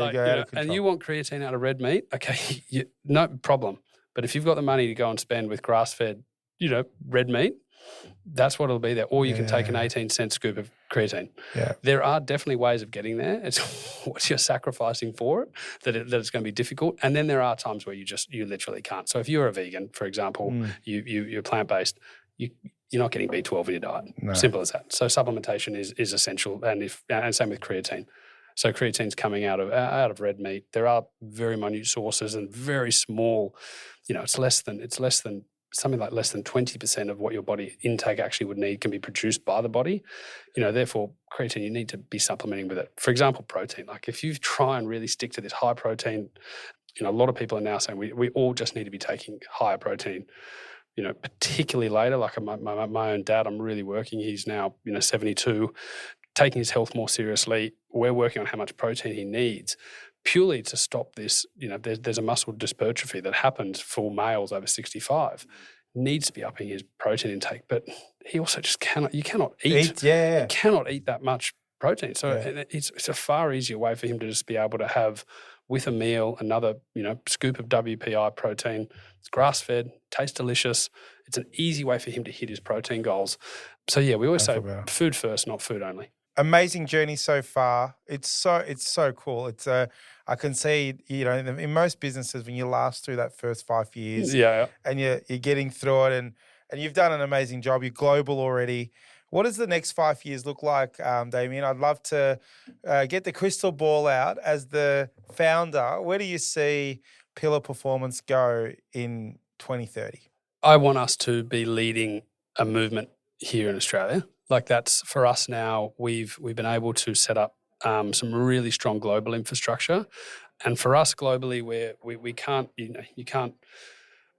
[SPEAKER 2] and you want creatine out of red meat, okay, no problem. But if you've got the money to go and spend with grass-fed, red meat, that's what it'll be there. Or you can take an 18-cent scoop of creatine.
[SPEAKER 1] Yeah.
[SPEAKER 2] There are definitely ways of getting there. It's what you're sacrificing for it, that it's going to be difficult. And then there are times where you literally can't. So if you're a vegan, for example, you're plant-based, you're not getting B12 in your diet. No. Simple as that. So supplementation is essential, and same with creatine. So creatine's coming out of red meat. There are very minute sources and very small, it's less than something like less than 20% of what your body intake actually would need can be produced by the body. Therefore, creatine, you need to be supplementing with it. For example, protein. Like if you try and really stick to this high protein, a lot of people are now saying we all just need to be taking higher protein, particularly later. Like my own dad, I'm really working. He's now, 72, taking his health more seriously. We're working on how much protein he needs purely to stop this. There's a muscle dyspertrophy that happens for males over 65. Needs to be upping his protein intake, but he also just cannot. You cannot eat. You cannot eat that much protein. So it's a far easier way for him to just be able to have with a meal another scoop of WPI protein. It's grass fed, tastes delicious. It's an easy way for him to hit his protein goals. So we always say food first, not food only.
[SPEAKER 1] Amazing journey so far. It's so cool. It's I can see, in most businesses when you last through that first 5 years, and you're getting through it, and you've done an amazing job. You're global already. What does the next 5 years look like, Damien? I'd love to get the crystal ball out. As the founder, where do you see Pillar Performance go in 2030?
[SPEAKER 2] I want us to be leading a movement here in Australia. Like that's for us now. We've been able to set up some really strong global infrastructure, and for us globally, we can't you can't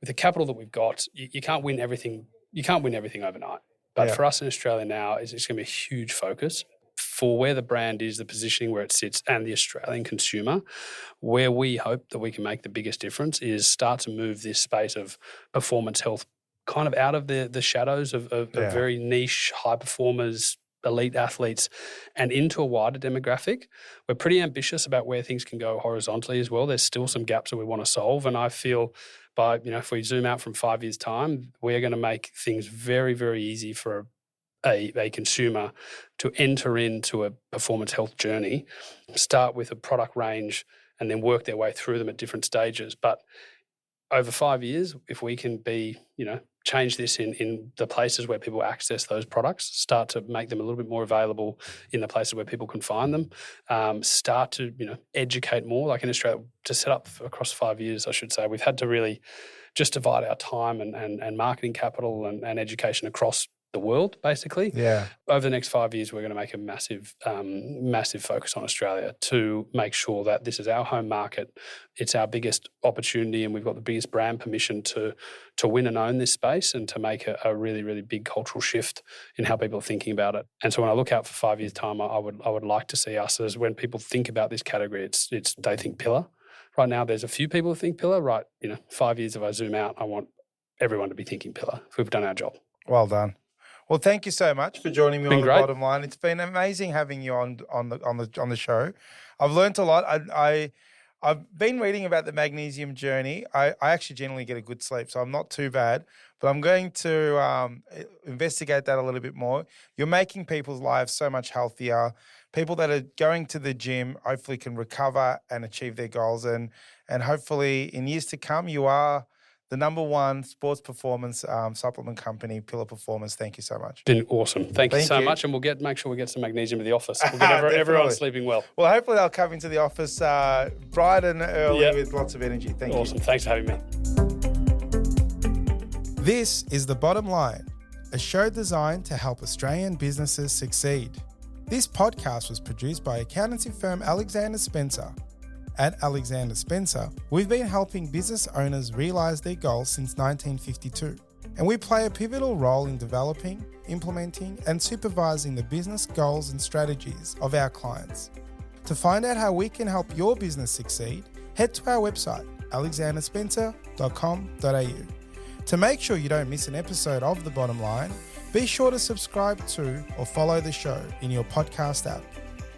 [SPEAKER 2] with the capital that we've got, you can't win everything. You can't win everything overnight. But for us in Australia now, it's going to be a huge focus for where the brand is, the positioning where it sits, and the Australian consumer. Where we hope that we can make the biggest difference is start to move this space of performance health kind of out of the shadows of very niche high performers, elite athletes, and into a wider demographic. We're pretty ambitious about where things can go horizontally as well. There's still some gaps that we want to solve, and I feel by, if we zoom out from 5 years' time, we're going to make things very, very easy for a consumer to enter into a performance health journey, start with a product range, and then work their way through them at different stages. But over 5 years, if we can be, change this in the places where people access those products, start to make them a little bit more available in the places where people can find them, start to, educate more. Like in Australia, to set up across 5 years, I should say, we've had to really just divide our time and marketing capital and education across the world, basically. Over the next 5 years, we're going to make a massive focus on Australia to make sure that this is our home market. It's our biggest opportunity, and we've got the biggest brand permission to win and own this space and to make a really, really big cultural shift in how people are thinking about it. And so when I look out for 5 years' time, I would like to see us as, when people think about this category, they think pillar. Right now, there's a few people who think pillar. Right, 5 years, if I zoom out, I want everyone to be thinking pillar. We've done our job.
[SPEAKER 1] Well done. Well, thank you so much for joining me on the Bottom Line. It's been amazing having you on the show. I've learned a lot. I've been reading about the magnesium journey. I actually generally get a good sleep, so I'm not too bad. But I'm going to investigate that a little bit more. You're making people's lives so much healthier. People that are going to the gym hopefully can recover and achieve their goals, and hopefully in years to come, you are the number one sports performance supplement company, Pillar Performance. Thank you so much.
[SPEAKER 2] Been awesome. Thank you so much. And we'll make sure we get some magnesium to the office. We'll get everyone sleeping well.
[SPEAKER 1] Well, hopefully they'll come into the office bright and early with lots of energy. Thank you.
[SPEAKER 2] Awesome. Thanks for having me.
[SPEAKER 1] This is The Bottom Line, a show designed to help Australian businesses succeed. This podcast was produced by accountancy firm Alexander Spencer. At Alexander Spencer, we've been helping business owners realise their goals since 1952, and we play a pivotal role in developing, implementing, and supervising the business goals and strategies of our clients. To find out how we can help your business succeed, head to our website, alexanderspencer.com.au. To make sure you don't miss an episode of The Bottom Line, be sure to subscribe to or follow the show in your podcast app.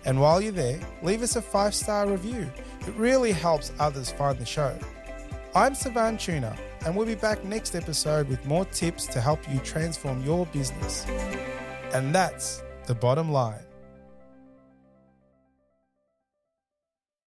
[SPEAKER 1] And while you're there, leave us a 5-star review. It really helps others find the show. I'm Savan Tuna, and we'll be back next episode with more tips to help you transform your business. And that's The Bottom Line.